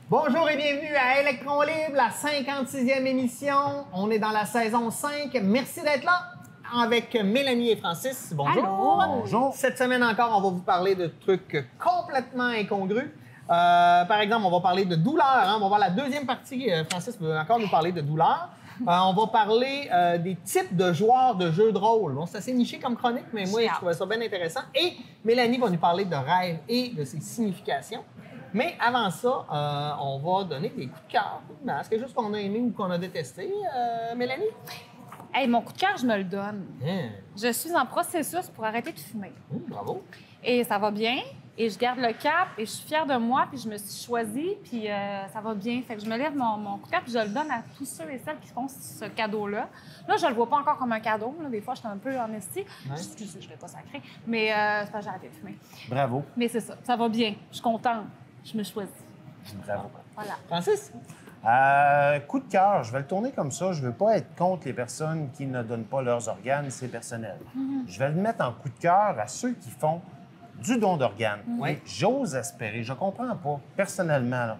Bonjour et bienvenue à Électron Libre, la 56e émission. On est dans la saison 5. Merci d'être là avec Mélanie et Francis. Bonjour. Allô. Bonjour. Cette semaine encore, on va vous parler de trucs complètement incongrus. Par exemple, on va parler de douleur. Hein? On va voir la deuxième partie. Francis veut encore nous parler de douleur. On va parler des types de joueurs de jeux de rôle. Bon, c'est assez niché comme chronique, mais moi, je trouvais ça bien intéressant. Et Mélanie va nous parler de rêve et de ses significations. Mais avant ça, on va donner des coups de cœur. Est-ce quelque chose qu'on a aimé ou qu'on a détesté, Mélanie? Hey, mon coup de cœur, je me le donne. Hein? Je suis en processus pour arrêter de fumer. Bravo. Et ça va bien. Et je garde le cap et je suis fière de moi. Puis je me suis choisie. Puis ça va bien. Fait que je me lève mon coup de cœur puis je le donne à tous ceux et celles qui font ce cadeau-là. Là, je le vois pas encore comme un cadeau. Là, des fois, je suis un peu en esti. Ouais. Je ne vais pas sacrer. Mais c'est pas que j'ai arrêté de fumer. Bravo. Mais c'est ça. Ça va bien. Je suis contente. Je me choisis. Bravo. Voilà. Francis? Coup de cœur, je vais le tourner comme ça. Je ne veux pas être contre les personnes qui ne donnent pas leurs organes, c'est personnel. Je vais le mettre en coup de cœur à ceux qui font du don d'organes. Oui. J'ose espérer, je ne comprends pas, personnellement,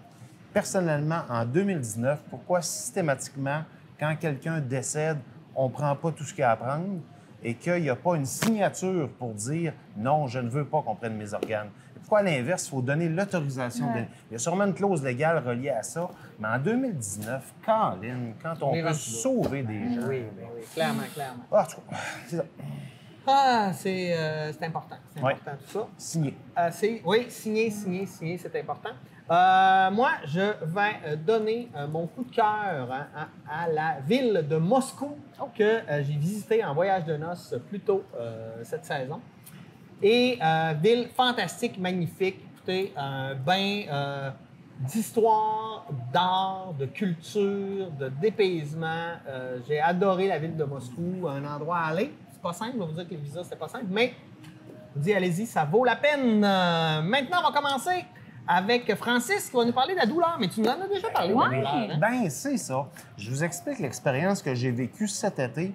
en 2019, pourquoi systématiquement, quand quelqu'un décède, on ne prend pas tout ce qu'il y a à prendre et qu'il n'y a pas une signature pour dire « non, je ne veux pas qu'on prenne mes organes ». Pourquoi, à l'inverse, il faut donner l'autorisation? Ouais. Il y a sûrement une clause légale reliée à ça, mais en 2019, quand on est peut rendu là. sauver des gens... Oui, clairement. Ah, en tout cas, c'est ça. Ah, c'est important. C'est Ouais. important, tout ça. Signé. Oui, signer, c'est important. Moi, je vais donner mon coup de cœur à la ville de Moscou que j'ai visitée en voyage de noces plus tôt cette saison. Et ville fantastique, magnifique. Écoutez, un bain d'histoire, d'art, de culture, de dépaysement. J'ai adoré la ville de Moscou, un endroit à aller. C'est pas simple, je vais vous dire que les visas, c'était pas simple, mais je vous dis, allez-y, ça vaut la peine. Maintenant, on va commencer avec Francis qui va nous parler de la douleur. Mais tu nous en as déjà parlé, de la Ouais. douleur, hein? Ben, c'est ça. Je vous explique l'expérience que j'ai vécue cet été.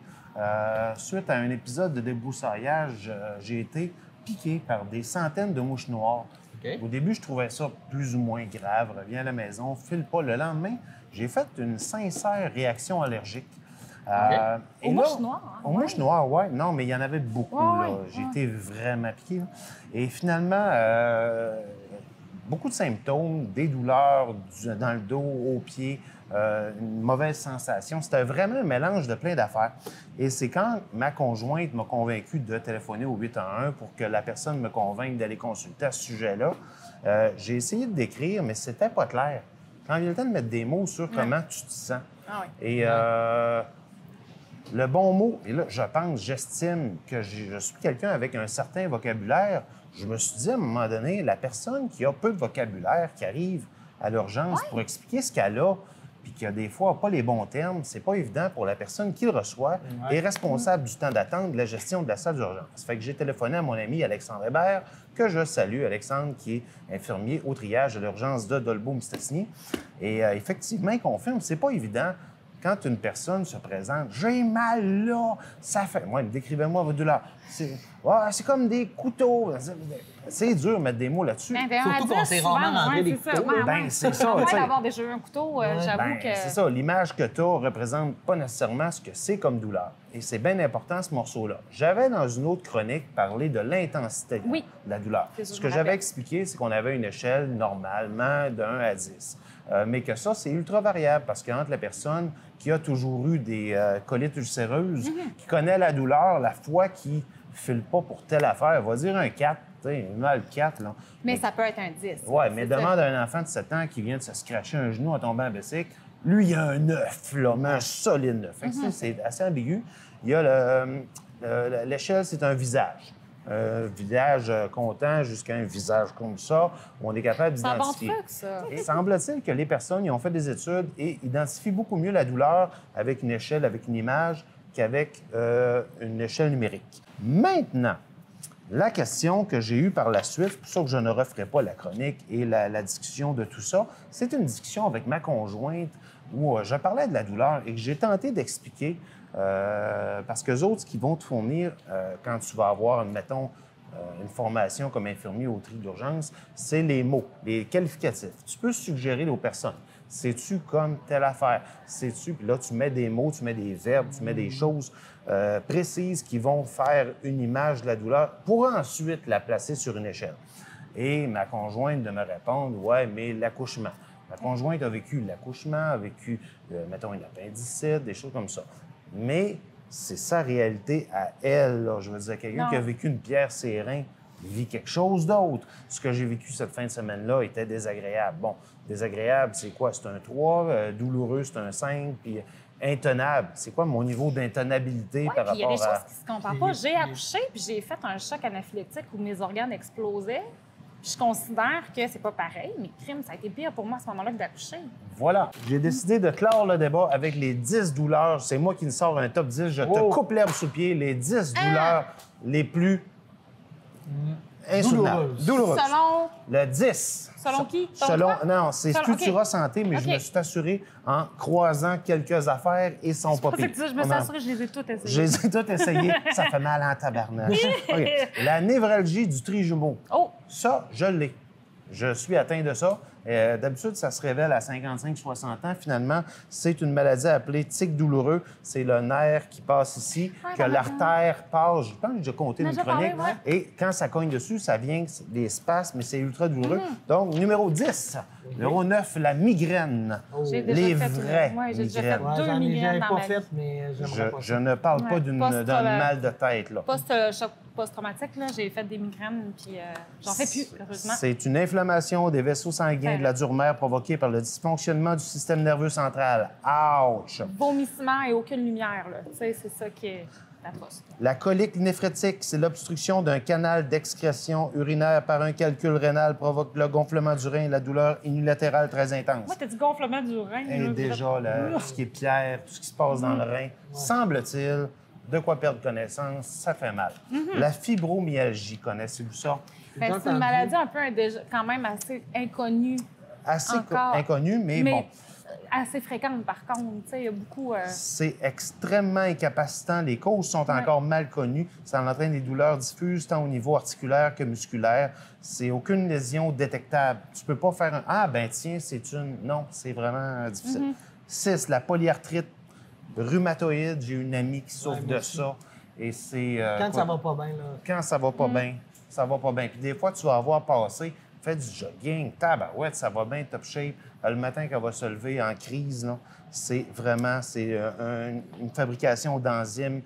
Suite à un épisode de débroussaillage, j'ai été piqué par des centaines de mouches noires. OK. Au début, je trouvais ça plus ou moins grave. Reviens à la maison, file pas. Le lendemain, j'ai fait une sincère réaction allergique. Et Aux là, mouches noires, hein? Aux mouches noires, oui. Non, mais il y en avait beaucoup. Ouais, là. ouais. J'ai été vraiment piqué. Là. Et finalement, beaucoup de symptômes, des douleurs dans le dos, aux pieds, une mauvaise sensation. C'était vraiment un mélange de plein d'affaires. Et c'est quand ma conjointe m'a convaincu de téléphoner au 811 pour que la personne me convainque d'aller consulter à ce sujet-là. J'ai essayé de décrire, mais c'était pas clair. Quand il y a le temps de mettre des mots sur comment tu te sens. Ah oui. Et le bon mot, et là, j'estime que je suis quelqu'un avec un certain vocabulaire. Je me suis dit, à un moment donné, la personne qui a peu de vocabulaire, qui arrive à l'urgence pour expliquer ce qu'elle a, puis qui a des fois pas les bons termes, c'est pas évident pour la personne qui le reçoit et responsable du temps d'attente de la gestion de la salle d'urgence. Fait que j'ai téléphoné à mon ami Alexandre Hébert, que je salue, Alexandre, qui est infirmier au triage de l'urgence de Dolbeau-Mistassini. Et effectivement, il confirme, c'est pas évident. Quand une personne se présente, j'ai mal là, ça fait. Moi, décrivez-moi votre douleur. C'est comme des couteaux. C'est dur de mettre des mots là-dessus. Surtout qu'on s'est rarement rentré des couteaux. Ben, c'est ça, Moins tu sais. d'avoir déjà eu un couteau, j'avoue Ben, que... c'est ça, l'image que tu as représente pas nécessairement ce que c'est comme douleur. Et c'est bien important, ce morceau-là. J'avais, dans une autre chronique, parlé de l'intensité de la douleur. C'est ça, Ce je que me j'avais rappelle. expliqué, c'est qu'on avait une échelle normalement de 1 à 10. Mais que ça, c'est ultra variable parce qu'entre la personne qui a toujours eu des colites ulcéreuses, qui connaît la douleur, la fois qui file pas pour telle affaire, elle va dire un 4, tu sais, un mal 4, là. Mais ça peut être un 10. Oui, mais c'est ça. demande à un enfant de 7 ans qui vient de se scratcher un genou en tombant en bicycle. Lui, il a un 9, là, mais un solide 9. Fait que ça, c'est assez ambigu. Il y a l'échelle, c'est un visage. Un visage content jusqu'à un visage comme ça, où on est capable C'est un bon d'identifier. truc, ça. Et semble-t-il que les personnes ils ont fait des études et identifient beaucoup mieux la douleur avec une échelle, avec une image, qu'avec une échelle numérique. Maintenant, la question que j'ai eue par la suite, c'est pour ça que je ne referai pas la chronique et la discussion de tout ça, c'est une discussion avec ma conjointe où je parlais de la douleur et que j'ai tenté d'expliquer, parce que les autres qui vont te fournir, quand tu vas avoir, admettons, une formation comme infirmier au tri d'urgence, c'est les mots, les qualificatifs. Tu peux suggérer aux personnes. Sais-tu comme telle affaire? Sais-tu? Puis là, tu mets des mots, tu mets des verbes, tu mets des choses précises qui vont faire une image de la douleur pour ensuite la placer sur une échelle. Et ma conjointe de me répondre, ouais, mais l'accouchement. Ma conjointe a vécu l'accouchement, a vécu, mettons, une appendicite, des choses comme ça. Mais c'est sa réalité à elle, là. Je veux dire, quelqu'un qui a vécu une pierre sérin vit quelque chose d'autre. Ce que j'ai vécu cette fin de semaine-là était désagréable. Bon, désagréable, c'est quoi? C'est un 3, douloureux, c'est un 5, puis intenable. C'est quoi mon niveau d'intenabilité par rapport à... Il y a des choses qui se comparent pas. J'ai accouché, puis j'ai fait un choc anaphylactique où mes organes explosaient. Puis je considère que c'est pas pareil, mais crime, ça a été pire pour moi à ce moment-là que d'accoucher. Voilà. J'ai décidé de clore le débat avec les 10 douleurs. C'est moi qui me sors un top 10. Je te coupe l'herbe sous le pied. Les 10 douleurs les plus insoutenables. Douloureuses. Selon... Le 10. Selon qui? Non, c'est Futura Santé, mais je OK. me suis assuré en croisant quelques affaires et son papier. Je me suis assurée que je les ai toutes essayées. Je les ai toutes essayées. Ça fait mal en tabarnak. OK. La névralgie du trijumeau. Oh! Ça, je l'ai. Je suis atteint de ça. D'habitude, ça se révèle à 55-60 ans. Finalement, c'est une maladie appelée tic douloureux. C'est le nerf qui passe ici, que l'artère passe. Je pense que j'ai compté une chronique. Ouais. Et quand ça cogne dessus, ça vient des spasmes, mais c'est ultra douloureux. Donc, numéro 10. Numéro 9, la migraine. J'ai déjà Les fait vraies ouais, j'ai déjà fait migraines. 2 j'en ai migraines dans pas ma fait, vie. mais j'aimerais pas Je ça. ne parle pas Ouais, d'un mal de tête, là. Post-choc post-traumatique, là, j'ai fait des migraines, puis j'en fais plus, heureusement. C'est une inflammation des vaisseaux sanguins de la dure-mère provoquée par le dysfonctionnement du système nerveux central. Ouch! Vomissement et aucune lumière, là. Tu sais, c'est ça qui est atroce. La colique néphrétique, c'est l'obstruction d'un canal d'excrétion urinaire par un calcul rénal provoque le gonflement du rein et la douleur unilatérale très intense. Moi, t'as dit gonflement du rein. Et là, déjà, tout ce qui est pierre, tout ce qui se passe dans le rein, semble-t-il, de quoi perdre connaissance, ça fait mal. La fibromyalgie, connaissez-vous ça? Ben, c'est une maladie un peu quand même assez inconnue. Assez Encore. inconnu, mais bon. Assez fréquente, par contre. Tu sais, il y a beaucoup... C'est extrêmement incapacitant. Les causes sont encore mal connues. Ça entraîne des douleurs diffuses tant au niveau articulaire que musculaire. C'est aucune lésion détectable. Tu peux pas faire un « Ah, ben tiens, c'est une... » Non, c'est vraiment difficile. 6, la polyarthrite rhumatoïde. J'ai une amie qui souffre de ça. Et c'est... Quand ça va pas bien, là. Quand ça va pas bien, ça va pas bien. Puis des fois, tu vas avoir passé, fait du jogging, tabarouette, ça va bien, top shape. Le matin qu'elle va se lever en crise, là, c'est vraiment une fabrication d'enzymes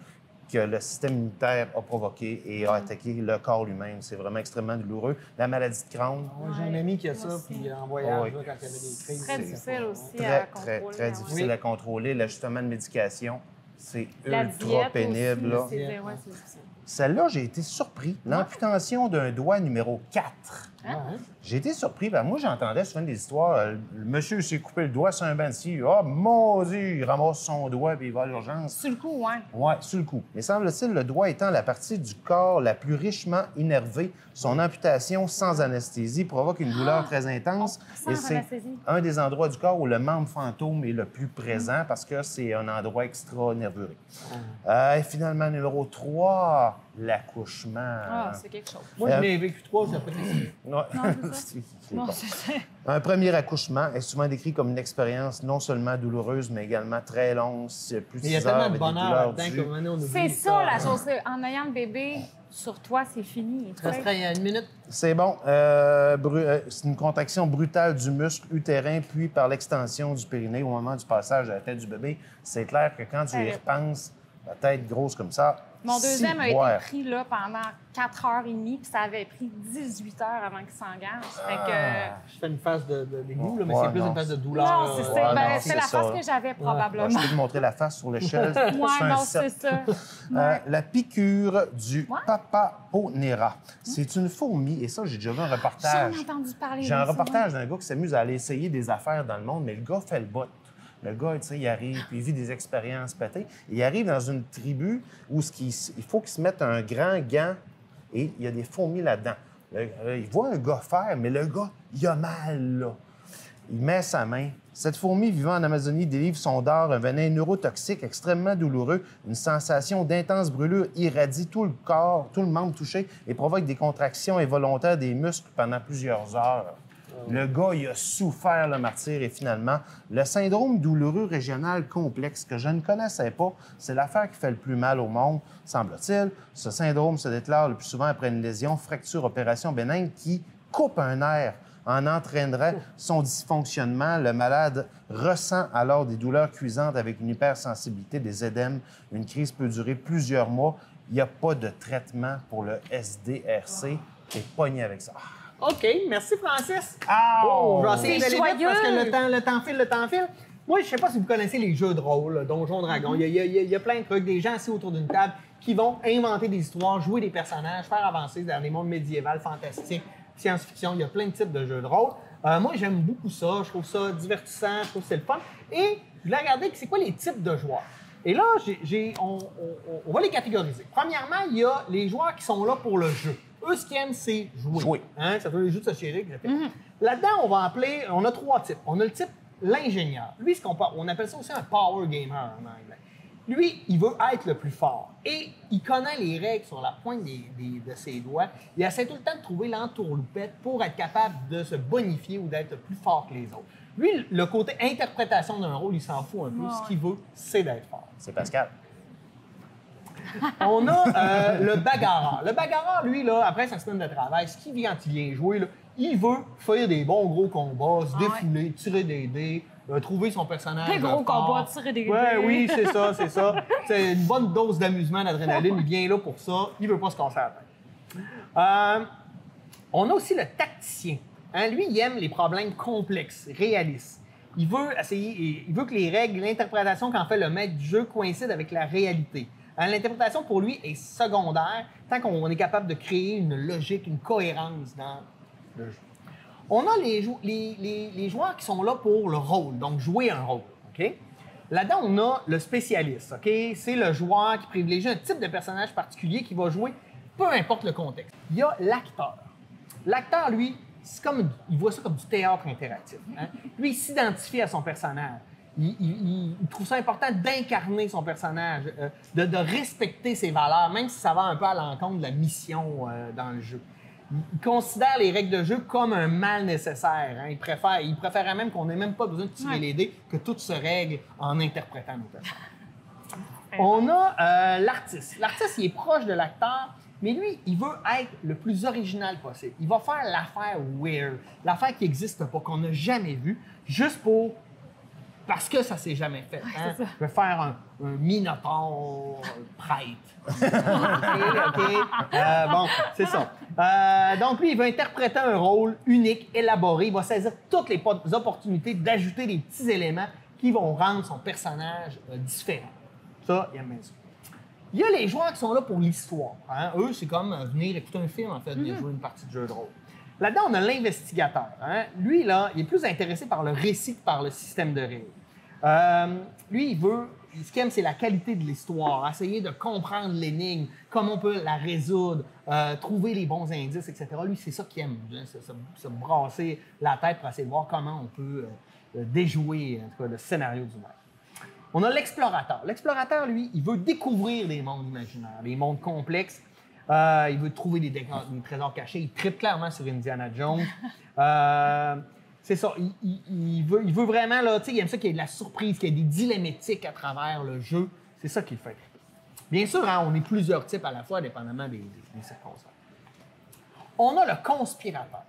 que le système immunitaire a provoqué et a attaqué le corps lui-même. C'est vraiment extrêmement douloureux. La maladie de Crohn, J'ai un ami qui a ça, aussi. puis en voyage, Oui. là, quand il y avait des crises. Très c'est difficile pas- aussi très, à très, contrôler. très hein. difficile à contrôler. L'ajustement de médication, c'est La ultra diète pénible. là. aussi, c'est difficile. Celle-là, j'ai été surpris. L'amputation d'un doigt numéro 4. Ouais, hein? J'ai été surpris. Moi, j'entendais souvent des histoires. Le monsieur s'est coupé le doigt sur un banc de scie. Ah, mon Dieu, il ramasse son doigt puis il va à l'urgence. Sur le coup, ouais. Oui, sur le coup. Mais semble-t-il, le doigt étant la partie du corps la plus richement innervée, son amputation sans anesthésie provoque une douleur très intense. Sans Et c'est anesthésie. un des endroits du corps où le membre fantôme est le plus présent parce que c'est un endroit extra-nervuré. Et finalement, numéro 3, l'accouchement. Ah, c'est quelque chose. Moi, j'en ai vécu 3, ça peut être... Ouais. C'est Non, bon. c'est ça. Un premier accouchement est souvent décrit comme une expérience non seulement douloureuse, mais également très longue, plus de Il y a 6 heures, tellement de avec des bonheur douleurs là-dedans dues. qu'à un moment donné, on oublie C'est ça, la chose. c'est en ayant le bébé sur toi, c'est fini. tu sais. Resterait une minute. C'est bon. C'est une contraction brutale du muscle utérin, puis par l'extension du périnée au moment du passage à la tête du bébé. C'est clair que quand tu y repenses, la tête grosse comme ça. Mon deuxième a ciboire. été pris là, pendant 4h30, puis ça avait pris 18 heures avant qu'il s'engage. Fait que... Je fais une phase de dégoût, là, mais Ouais, c'est plus non. une phase de douleur. Non, c'est ouais, ben, non, c'est c'est la ça, face là. que j'avais probablement. Je peux te montrer la face sur l'échelle. Ouais, C'est un non, sept. c'est ça. La piqûre du Papaponera. C'est une fourmi, et ça, j'ai déjà vu un reportage. J'ai entendu parler J'ai de un ça, reportage d'un gars qui s'amuse à aller essayer des affaires dans le monde, mais le gars fait le bout. Le gars, tu sais, il arrive, puis il vit des expériences pétées. Il arrive dans une tribu où il faut qu'il se mette un grand gant et il y a des fourmis là-dedans. Il voit un gars faire, mais le gars, il a mal, là. Il met sa main. Cette fourmi vivant en Amazonie délivre son dard, un venin neurotoxique extrêmement douloureux. Une sensation d'intense brûlure irradie tout le corps, tout le membre touché et provoque des contractions involontaires des muscles pendant plusieurs heures. Le gars, il a souffert le martyre et finalement, le syndrome douloureux régional complexe que je ne connaissais pas, c'est l'affaire qui fait le plus mal au monde, semble-t-il. Ce syndrome se déclare le plus souvent après une lésion, fracture, opération bénigne qui coupe un nerf en entraînerait son dysfonctionnement. Le malade ressent alors des douleurs cuisantes avec une hypersensibilité, des édèmes. Une crise peut durer plusieurs mois. Il n'y a pas de traitement pour le SDRC. T'es pogné avec ça. OK, merci Francis. Oh! Je vais essayer C'est d'aller vite parce que joyeux. le temps file. Moi, je sais pas si vous connaissez les jeux de rôle, Donjons Dragons. Il y a plein de trucs, des gens assis autour d'une table qui vont inventer des histoires, jouer des personnages, faire avancer dans les mondes médiévaux, fantastiques, science-fiction. Il y a plein de types de jeux de rôle. Moi, j'aime beaucoup ça. Je trouve ça divertissant, je trouve que c'est le fun. Et je voulais regarder c'est quoi les types de joueurs. Et là, on va les catégoriser. Premièrement, il y a les joueurs qui sont là pour le jeu. Eux, ce qu'ils aiment, c'est jouer. Hein? Ça fait les jeux de société. Là-dedans, on a 3 types. On a le type l'ingénieur. Lui, on appelle ça aussi un power gamer en anglais. Lui, il veut être le plus fort. Et il connaît les règles sur la pointe de ses doigts. Il essaie tout le temps de trouver l'entourloupette pour être capable de se bonifier ou d'être plus fort que les autres. Lui, le côté interprétation d'un rôle, il s'en fout un peu. Ce qu'il veut, c'est d'être fort. C'est Pascal. On a le bagarreur. Le bagarreur, lui, là, après sa semaine de travail, ce qu'il vient quand il vient jouer, là, il veut faire des bons gros combats, se défouler, tirer des dés, trouver son personnage. Des gros fort. combats, tirer des Ouais, dés. oui, c'est ça, c'est ça. C'est une bonne dose d'amusement, d'adrénaline. Il vient là pour ça. Il veut pas se casser la tête. On a aussi le tacticien. Hein, lui, il aime les problèmes complexes, réalistes. Il veut que les règles, l'interprétation qu'en fait le maître du jeu coïncide avec la réalité. Hein, l'interprétation, pour lui, est secondaire tant qu'on est capable de créer une logique, une cohérence dans le jeu. On a les joueurs qui sont là pour le rôle, donc jouer un rôle. OK? Là-dedans, on a le spécialiste. OK? C'est le joueur qui privilégie un type de personnage particulier qui va jouer, peu importe le contexte. Il y a l'acteur. L'acteur, lui, il voit ça comme du théâtre interactif. Hein? Lui, il s'identifie à son personnage. Il trouve ça important d'incarner son personnage, de respecter ses valeurs, même si ça va un peu à l'encontre de la mission dans le jeu. Il considère les règles de jeu comme un mal nécessaire. Hein? Il préférait même qu'on n'ait même pas besoin de tirer les dés, que tout se règle en interprétant nos personnages. On a l'artiste. L'artiste, il est proche de l'acteur, mais lui, il veut être le plus original possible. Il va faire l'affaire weird, l'affaire qui n'existe pas, qu'on n'a jamais vue, juste parce que ça s'est jamais fait. Hein? Je vais faire un minotaure prêtre. OK. Bon, c'est ça. Donc, lui, il va interpréter un rôle unique, élaboré. Il va saisir toutes les opportunités d'ajouter des petits éléments qui vont rendre son personnage différent. Ça, il aime bien ça. Il y a les joueurs qui sont là pour l'histoire. Hein? Eux, c'est comme venir écouter un film, en fait, venir jouer une partie de jeu de rôle. Là-dedans, on a l'investigateur. Hein? Lui, là, il est plus intéressé par le récit que par le système de règles. Lui, ce qu'il aime, c'est la qualité de l'histoire, essayer de comprendre l'énigme, comment on peut la résoudre, trouver les bons indices, etc. Lui, c'est ça qu'il aime, hein? se brasser la tête pour essayer de voir comment on peut déjouer en tout cas, le scénario du monde. On a l'explorateur. L'explorateur, lui, il veut découvrir des mondes imaginaires, des mondes complexes. Il veut trouver des trésors cachés. Il tripe clairement sur Indiana Jones. C'est ça. Il veut vraiment, là, tu sais, il aime ça qu'il y ait de la surprise, qu'il y ait des dilemmes éthiques à travers le jeu. C'est ça qu'il fait. Bien sûr, hein, on est plusieurs types à la fois, dépendamment des circonstances. On a le conspirateur.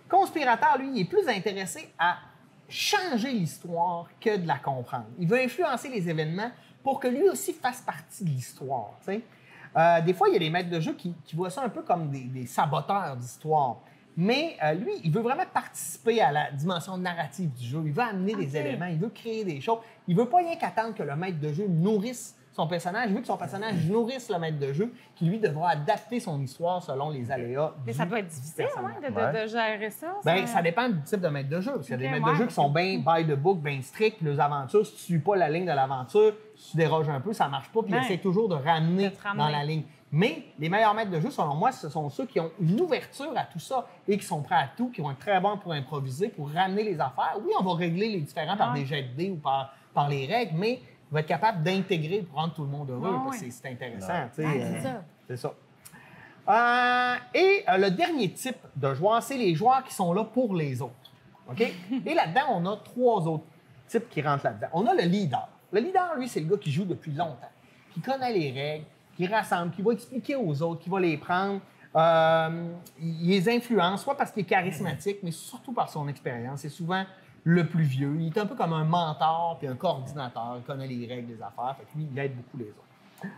Le conspirateur, lui, il est plus intéressé à changer l'histoire que de la comprendre. Il veut influencer les événements pour que lui aussi fasse partie de l'histoire. Des fois, il y a des maîtres de jeu qui voient ça un peu comme des saboteurs d'histoire. Mais lui, il veut vraiment participer à la dimension narrative du jeu. Il veut amener des éléments, il veut créer des choses. Il veut pas rien qu'attendre que le maître de jeu nourrisse son personnage. Il veut que son personnage nourrisse le maître de jeu, qui lui devra adapter son histoire selon les aléas. Mais ça doit être difficile de gérer ça. Bien, ça dépend du type de maître de jeu. Parce qu'il y a des maîtres de jeu qui sont bien by the book, bien stricts, puis les aventures, si tu ne suis pas la ligne de l'aventure, si tu déroges un peu, ça ne marche pas, puis ils essaient toujours de ramener dans la ligne. Mais les meilleurs maîtres de jeu, selon moi, ce sont ceux qui ont une ouverture à tout ça et qui sont prêts à tout, qui vont être très bons pour improviser, pour ramener les affaires. Oui, on va régler les différends par des jets de dés ou par les règles, mais on va être capable d'intégrer pour rendre tout le monde heureux. Parce que c'est intéressant. C'est ça. C'est ça. Le dernier type de joueurs, c'est les joueurs qui sont là pour les autres. OK? Et là-dedans, on a 3 autres types qui rentrent là-dedans. On a le leader. Le leader, lui, c'est le gars qui joue depuis longtemps, qui connaît les règles, qui rassemble, qui va expliquer aux autres, qui va les prendre. Il les influence, soit parce qu'il est charismatique, mais surtout par son expérience. C'est souvent le plus vieux. Il est un peu comme un mentor puis un coordinateur. Il connaît les règles des affaires. Fait que lui, il aide beaucoup les autres.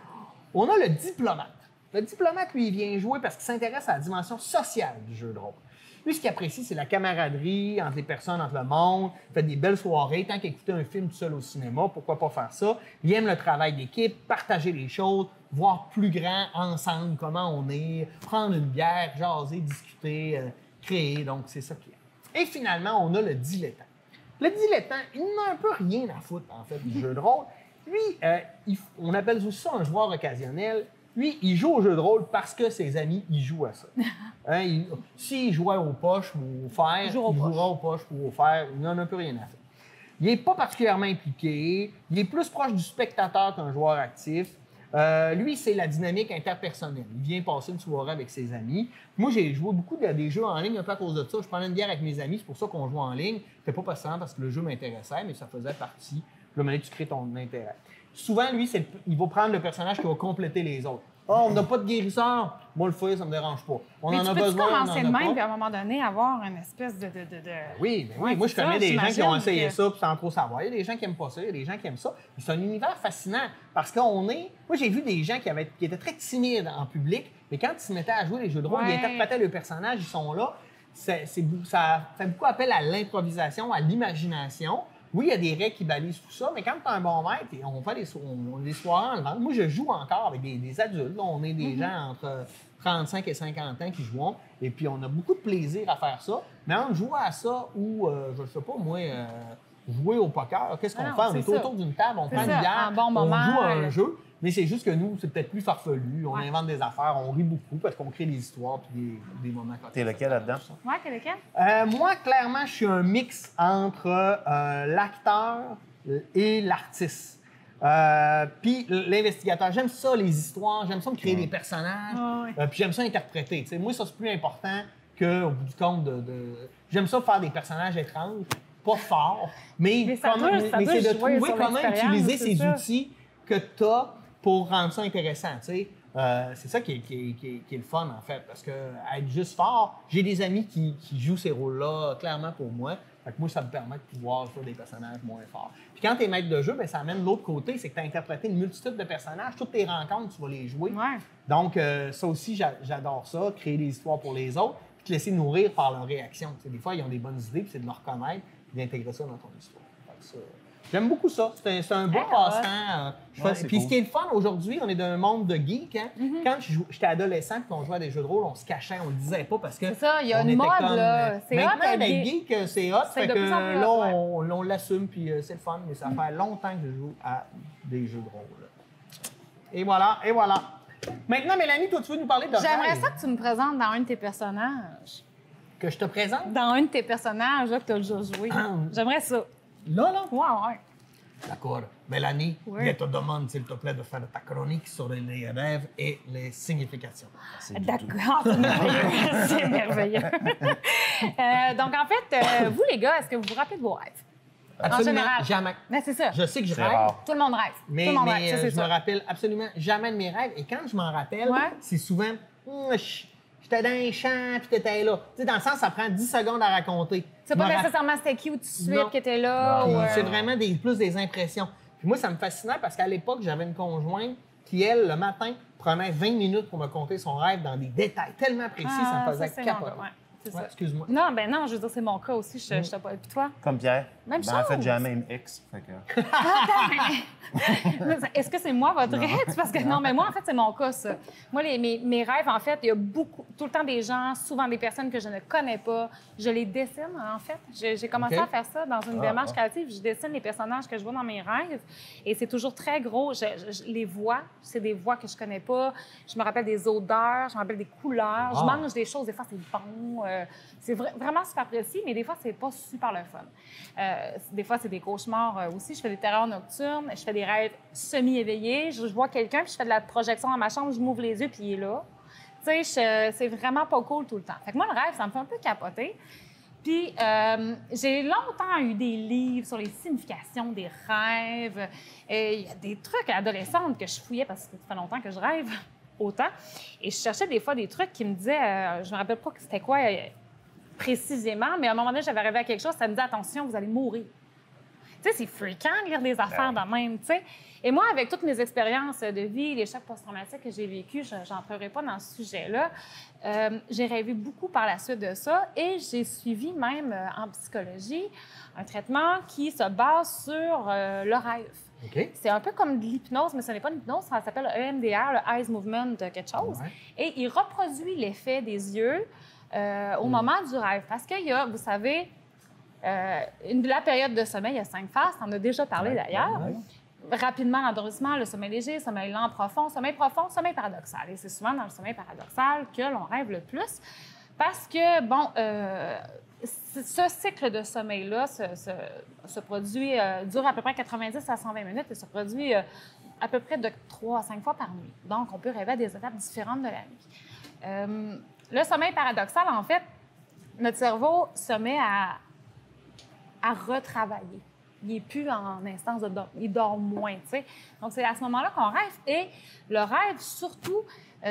On a le diplomate. Le diplomate, lui, il vient jouer parce qu'il s'intéresse à la dimension sociale du jeu de rôle. Lui, ce qu'il apprécie, c'est la camaraderie entre les personnes, entre le monde. Il fait des belles soirées. Tant qu'écouter un film tout seul au cinéma, pourquoi pas faire ça? Il aime le travail d'équipe, partager les choses, voir plus grand ensemble, comment on est, prendre une bière, jaser, discuter, créer. Donc, c'est ça qu'il aime. Et finalement, on a le dilettant. Le dilettant, il n'a un peu rien à foutre, en fait, du jeu de rôle. Lui, on appelle ça un joueur occasionnel. Lui, il joue au jeu de rôle parce que ses amis, ils jouent à ça. S'il jouait aux poches ou au fer, il jouera aux poches ou au fer. Il n'en a un peu rien à faire. Il n'est pas particulièrement impliqué. Il est plus proche du spectateur qu'un joueur actif. Lui, c'est la dynamique interpersonnelle. Il vient passer une soirée avec ses amis. Moi, j'ai joué beaucoup à des jeux en ligne un peu à cause de ça. Je prenais une bière avec mes amis, c'est pour ça qu'on joue en ligne. C'était pas parce que le jeu m'intéressait, mais ça faisait partie. Là, maintenant, tu crées ton intérêt. Souvent, lui, il va prendre le personnage qui va compléter les autres. Oh, on n'a pas de guérisseur. Moi, le feu, ça ne me dérange pas. On en a besoin. Tu peux commencer de même, puis à un moment donné, avoir une espèce de... Oui, mais oui. Moi, je connais des gens qui ont essayé ça sans trop savoir. Il y a des gens qui n'aiment pas ça, il y a des gens qui aiment ça. C'est un univers fascinant parce qu'on est... Moi, j'ai vu des gens qui étaient très timides en public, mais quand ils se mettaient à jouer les jeux de rôle, ils interprétaient le personnage, ils sont là. Ça fait beaucoup appel à l'improvisation, à l'imagination. Oui, il y a des règles qui balisent tout ça, mais quand tu as un bon maître, on fait des soirées en vente. Moi, je joue encore avec des adultes. Là, on est des gens entre 35 et 50 ans qui jouent. Et puis, on a beaucoup de plaisir à faire ça. Mais entre jouer à ça ou, je ne sais pas, moi, jouer au poker, qu'est-ce qu'on fait? On est autour d'une table, on prend une bière, on joue à un jeu. Mais c'est juste que nous, c'est peut-être plus farfelu. On invente des affaires, on rit beaucoup parce qu'on crée des histoires et des moments comme ça. T'es lequel là-dedans? Ouais, t'es lequel? Moi, clairement, je suis un mix entre l'acteur et l'artiste. Puis l'investigateur. J'aime ça, les histoires. J'aime ça me créer des personnages. Puis j'aime ça interpréter. T'sais, moi, ça, c'est plus important qu'au bout du compte J'aime ça faire des personnages étranges, pas forts, mais c'est de trouver comment utiliser ces outils que tu as pour rendre ça intéressant, tu sais. C'est ça qui est le fun, en fait, parce que être juste fort, j'ai des amis qui jouent ces rôles-là clairement pour moi. Fait que moi, ça me permet de pouvoir faire des personnages moins forts. Puis quand tu es maître de jeu, bien, ça amène l'autre côté, c'est que tu as interprété une multitude de personnages. Toutes tes rencontres, tu vas les jouer. Donc, ça aussi, j'adore ça, créer des histoires pour les autres, puis te laisser nourrir par leurs réactions. Tu sais, des fois, ils ont des bonnes idées, puis c'est de le reconnaître, puis d'intégrer ça dans ton histoire. J'aime beaucoup ça. C'est un bon passe-temps. Puis ce qui est le fun aujourd'hui, on est dans un monde de geek. Hein? Quand j'étais adolescent et qu'on jouait à des jeux de rôle, on se cachait, on le disait pas parce que. C'est ça, il y a une mode, là. C'est hot. Maintenant, être geek, c'est hot. Fait que là, on l'assume, puis c'est le fun. Mais ça fait longtemps que je joue à des jeux de rôle. Et voilà, et voilà. Maintenant, Mélanie, toi, tu veux nous parler de rêve? J'aimerais ça que tu me présentes dans un de tes personnages. Que je te présente? Dans un de tes personnages là, que tu as déjà joué. J'aimerais ça. Là? Ouais. D'accord. Mélanie, je te demande, s'il te plaît, de faire ta chronique sur les rêves et les significations. D'accord, c'est merveilleux. Donc, en fait, vous, les gars, est-ce que vous vous rappelez de vos rêves? Absolument en général. jamais. Mais c'est ça. Je sais que je rêve. Rare. Tout le monde rêve. Mais je me rappelle absolument jamais de mes rêves. Et quand je m'en rappelle, c'est souvent... J'étais dans un champ, puis t'étais là. Tu sais, dans le sens, ça prend 10 secondes à raconter. C'est pas nécessairement c'était cute tout de suite qui était là. C'est vraiment plus des impressions. Puis moi, ça me fascinait parce qu'à l'époque, j'avais une conjointe qui, elle, le matin, prenait 20 minutes pour me conter son rêve dans des détails tellement précis, ça me faisait capoter. C'est Ouais, ça. excuse-moi. Non, ben non, je veux dire, c'est mon cas aussi. Je te pas. Puis toi? Comme Pierre. Même En fait, chose. j'ai la même ex. Fait que... Est-ce que c'est moi votre ex? Parce que non, mais moi, en fait, c'est mon cas, ça. Moi, mes rêves, en fait, il y a tout le temps des gens, souvent des personnes que je ne connais pas. Je les dessine, en fait. J'ai commencé OK. à faire ça dans une démarche créative. Je dessine les personnages que je vois dans mes rêves. Et c'est toujours très gros. Je les vois. C'est des voix que je connais pas. Je me rappelle des odeurs. Je me rappelle des couleurs. Je mange des choses. Des fois, c'est bon. C'est vraiment super précis, mais des fois, c'est pas super le fun. Des fois, c'est des cauchemars aussi. Je fais des terreurs nocturnes. Je fais des rêves semi-éveillés. Je vois quelqu'un, puis je fais de la projection dans ma chambre. Je m'ouvre les yeux, puis il est là. Tu sais, c'est vraiment pas cool tout le temps. Fait que moi, le rêve, ça me fait un peu capoter. Puis, j'ai longtemps eu des livres sur les significations des rêves. Il y a des trucs adolescentes que je fouillais parce que ça fait longtemps que je rêve autant. Et je cherchais des fois des trucs qui me disaient, je me rappelle pas que c'était quoi précisément, mais à un moment donné, j'avais rêvé à quelque chose, ça me disait, attention, vous allez mourir. Tu sais, c'est fréquent de lire des affaires de même, tu sais. Et moi, avec toutes mes expériences de vie, les chocs post-traumatiques que j'ai vécus, je n'entrerai pas dans ce sujet-là, j'ai rêvé beaucoup par la suite de ça et j'ai suivi même en psychologie un traitement qui se base sur le rêve. OK. C'est un peu comme de l'hypnose, mais ce n'est pas une hypnose, ça s'appelle EMDR, le Eyes Movement quelque chose. Ouais. Et il reproduit l'effet des yeux au moment du rêve. Parce qu'il y a, vous savez, la période de sommeil, il y a 5 phases, on en a déjà parlé d'ailleurs. Ouais. Rapidement, l'endormissement, le sommeil léger, le sommeil lent, profond, sommeil paradoxal. Et c'est souvent dans le sommeil paradoxal que l'on rêve le plus. Parce que, bon, ce cycle de sommeil-là se produit, dure à peu près 90 à 120 minutes et se produit à peu près de 3 à 5 fois par nuit. Donc, on peut rêver à des étapes différentes de la nuit. Le sommeil paradoxal, en fait, notre cerveau se met à retravailler. Il n'est plus en instance de dormir, il dort moins, tu sais. Donc, c'est à ce moment-là qu'on rêve. Et le rêve, surtout,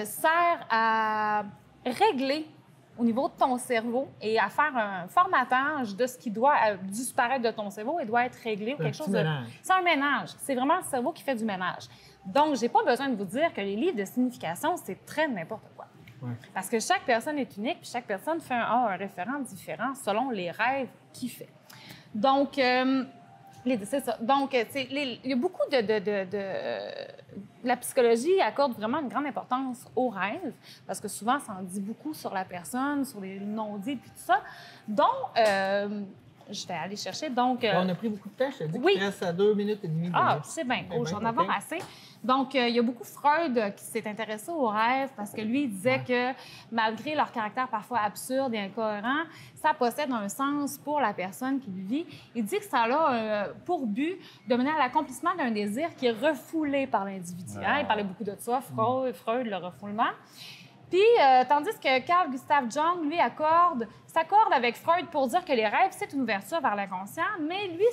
sert à régler au niveau de ton cerveau et à faire un formatage de ce qui doit disparaître de ton cerveau et doit être réglé ou quelque chose de... ménage. C'est un ménage. C'est vraiment le cerveau qui fait du ménage. Donc, j'ai pas besoin de vous dire que les livres de signification, c'est très n'importe quoi. Ouais. Parce que chaque personne est unique, puis chaque personne fait un référent différent selon les rêves qu'il fait. Donc, c'est ça. Donc, il y a beaucoup la psychologie accorde vraiment une grande importance aux rêves, parce que souvent, ça en dit beaucoup sur la personne, sur les non-dits, puis tout ça. Donc, je vais aller chercher. Donc, On a pris beaucoup de temps. Je te dis oui. qu'il reste à 2 minutes et demie. ah, c'est bien cool, je vais en avoir assez. Donc, il y a beaucoup Freud qui s'est intéressé aux rêves parce que lui, il disait que malgré leur caractère parfois absurde et incohérent, ça possède un sens pour la personne qui le vit. Il dit que ça a pour but de mener à l'accomplissement d'un désir qui est refoulé par l'individu. Hein? Il parlait beaucoup de ça, Freud, le refoulement. Puis, tandis que Carl Gustav Jung, lui, s'accorde avec Freud pour dire que les rêves, c'est une ouverture vers l'inconscient, mais lui,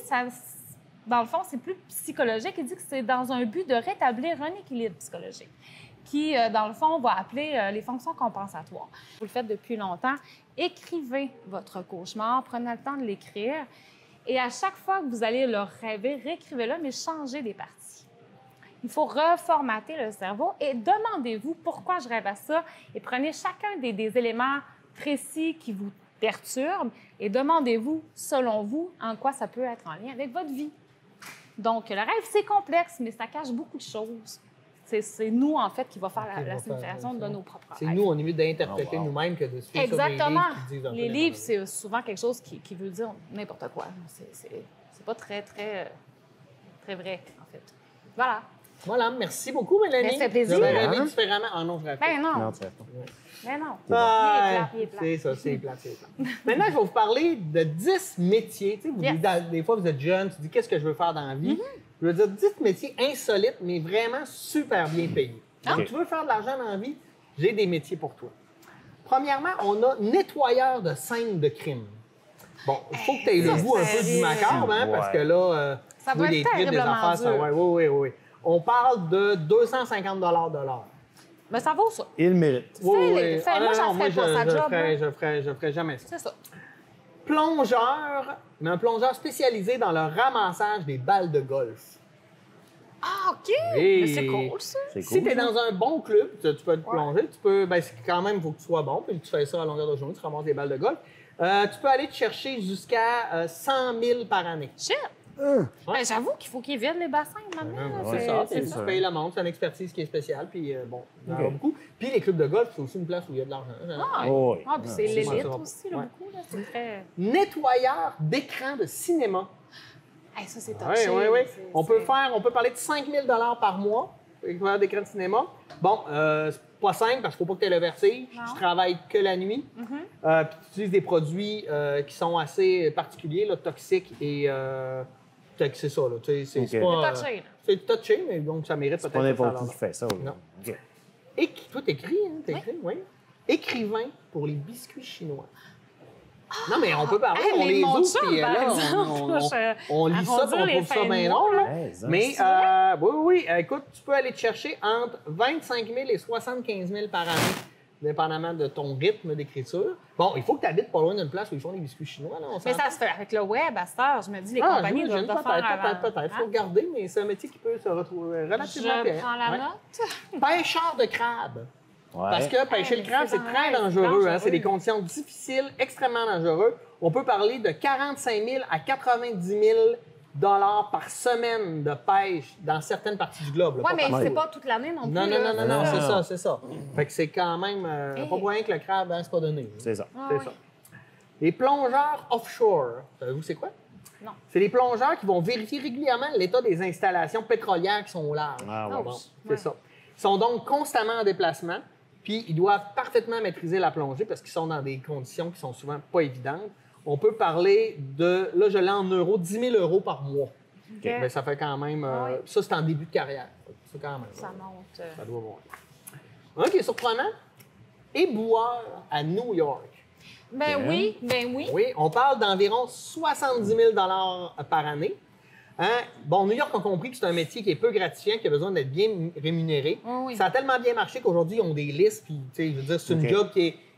dans le fond, c'est plus psychologique. Il dit que c'est dans un but de rétablir un équilibre psychologique qui, dans le fond, va appeler les fonctions compensatoires. Vous le faites depuis longtemps. Écrivez votre cauchemar, prenez le temps de l'écrire et à chaque fois que vous allez le rêver, réécrivez-le, mais changez des parties. Il faut reformater le cerveau et demandez-vous pourquoi je rêve à ça et prenez chacun des éléments précis qui vous perturbent et demandez-vous, selon vous, en quoi ça peut être en lien avec votre vie. Donc, le rêve, c'est complexe, mais ça cache beaucoup de choses. C'est nous, en fait, qui va faire la signification de nos propres rêves. C'est nous, on est mieux d'interpréter nous-mêmes que de se fier sur des Exactement. livres qui disent un peu Les livres, n'importe c'est souvent quelque chose qui veut dire n'importe quoi. C'est pas très vrai, en fait. Voilà. Voilà, merci beaucoup, Mélanie. Ça fait plaisir. J'aurais rêvé Hein? différemment. Ah non, je rêve pas. Ben non. Non, tu fais pas. Ben non. Ah, Il est plat. c'est ça, c'est plat, c'est plat. Maintenant, je vais vous parler de 10 métiers. Tu sais, Yes. des fois, vous êtes jeune, tu dis qu'est-ce que je veux faire dans la vie. Je veux dire 10 métiers insolites, mais vraiment super bien payés. Donc, Ok. tu veux faire de l'argent dans la vie, j'ai des métiers pour toi. Premièrement, on a nettoyeur de scènes de crime. Bon, il faut que tu aies le goût un peu du macabre, hein, parce que là, Ça tu doit vois, être les tripes, des terriblement affaires, ça, dur. oui. On parle de 250 de l'heure. Ben ça vaut ça. Il le mérite. Fais-le. Ah, Moi, non, j'en non, ferais pas, sa job, je ferais jamais ça. C'est ça. Plongeur, mais un plongeur spécialisé dans le ramassage des balles de golf. Ah, OK! Et- Mais c'est cool, ça. C'est Si tu es ça. dans un bon club, tu peux te plonger, tu peux, ben, c'est quand même, il faut que tu sois bon, puis tu fais ça à longueur de journée, tu ramasses des balles de golf. Tu peux aller te chercher jusqu'à 100 000 par année. Shit! Ben, j'avoue qu'il faut qu'ils vident les bassins maintenant. C'est ça, c'est puis tu payes le monde, c'est une expertise qui est spéciale, puis bon, il y en a Ok. beaucoup. Puis les clubs de golf, c'est aussi une place où il y a de l'argent. Ah, Oh, oui. ah, puis c'est Ah, l'élite ça. aussi, là, Ouais. beaucoup. Là. C'est très... Nettoyeur d'écran de cinéma. Hey, ça, c'est Oui, touché. oui, oui. C'est- On peut parler de 5 000 par mois, nettoyeur d'écran de cinéma. Bon, c'est pas simple parce qu'il ne faut pas que tu aies le vertige. Non. Tu travailles que la nuit. Puis tu utilises des produits qui sont assez particuliers, là, toxiques et. C'est ça, là. Tu sais, c'est Ok. c'est pas. C'est touché, là. C'est touché, mais donc ça mérite C'est peut-être pas de faire n'importe qui qui fait ça. là. Non. OK. Toi, t'écris, hein? T'écris, oui. Écrivain pour les biscuits chinois. Non, mais on peut parler, Hey, on mais les mon ouvre, chum, puis par là, exemple, là, je- on lit ça, puis arrondir on les trouve ça fins de bien mois, drôle. là. Là. Ouais, ça. Mais, oui, écoute, tu peux aller te chercher entre 25 000 et 75 000 par année, dépendamment de ton rythme d'écriture. Bon, il faut que tu habites pas loin d'une place où ils font des biscuits chinois, là, on Mais s'entend. ça se fait avec le web, à cette heure. Je me dis, les Ah, compagnies doivent j'imagine, le faire avant. peut-être. Il faut Hein? regarder, mais c'est un métier qui peut se retrouver relativement Je bien. prends la Ouais. note. Pêcheur de crabes. Ouais. Parce que pêcher Hey, le crabe, c'est c'est très dangereux, dangereux. c'est Hein? C'est des dangereux. conditions difficiles, extrêmement dangereux. On peut parler de 45 000 à 90 000 par semaine de pêche dans certaines parties du globe. là, Oui, pas mais partout, c'est là. pas toute l'année non plus. Non, là. Non, c'est non. ça, c'est ça. Fait que c'est quand même pas Hey. pour rien que le crabe, hein, c'est pas donné. C'est ça. Ah, C'est oui. ça. Les plongeurs offshore, savez-vous c'est quoi? Non. C'est les plongeurs qui vont vérifier régulièrement l'état des installations pétrolières qui sont au large. Ah, ouais. Oh. Bon, Ouais. c'est ça. Ils sont donc constamment en déplacement, puis ils doivent parfaitement maîtriser la plongée parce qu'ils sont dans des conditions qui sont souvent pas évidentes. On peut parler de, là je l'ai en euros, 10 000 euros par mois. OK. Ben, ça fait quand même, Ah oui. ça c'est en début de carrière. C'est quand même, Ça monte. ça doit voir. Un qui est surprenant, éboueur à New York. Ben Bien. oui, ben oui. Oui, on parle d'environ 70 000 par année. Hein? Bon, New York a compris que c'est un métier qui est peu gratifiant, qui a besoin d'être bien rémunéré. Oui, oui. Ça a tellement bien marché qu'aujourd'hui, ils ont des listes. Puis, tu sais, je veux dire, c'est une OK. job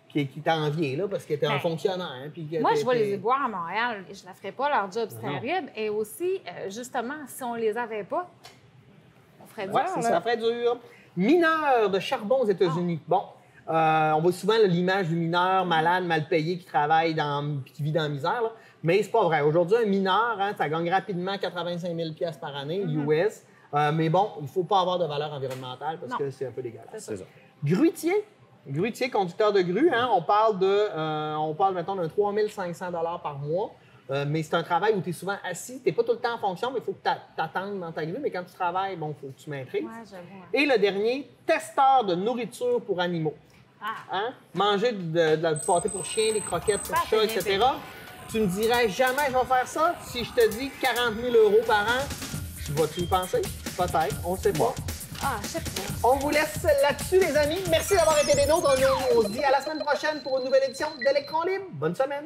qui t'a envié, là, parce que t'es un Ben, fonctionnaire. Hein, puis que Moi, je vois t'es- les éboueurs à Montréal. Je ne la ferais pas, leur job, c'est Non. terrible. Et aussi, justement, si on les avait pas, on ferait Ouais, dur. c'est là. ça, fait dur. Mineur de charbon aux États-Unis. Bon, on voit souvent là, l'image du mineur malade, mal payé, qui travaille puis qui vit dans la misère. Là. Mais c'est pas vrai. Aujourd'hui, un mineur, hein, ça gagne rapidement 85 000 par année, US. Mais bon, il ne faut pas avoir de valeur environnementale parce Non. que c'est un peu dégueulasse. C'est ça. Grutier. Grutier, conducteur de grue, hein, on parle, mettons, d'un 3 500 par mois. Mais c'est un travail où tu es souvent assis. Tu n'es pas tout le temps en fonction, mais il faut que tu attendes dans ta grue. Mais quand tu travailles, bon, il faut que tu maîtrises. Ouais, j'avoue. hein. Et le dernier, testeur de nourriture pour animaux. Ah, Hein? Manger du pâté pour chien, des croquettes pour Ça, chats, c'est bien etc. Tu me dirais jamais je vais faire ça. Si je te dis 40 000 € par an, tu vas-tu y penser? Peut-être, on ne sait pas. ah, je sais pas. On vous laisse là-dessus, les amis. Merci d'avoir été des nôtres. On se dit à la semaine prochaine pour une nouvelle édition d'Électron Libre. Bonne semaine.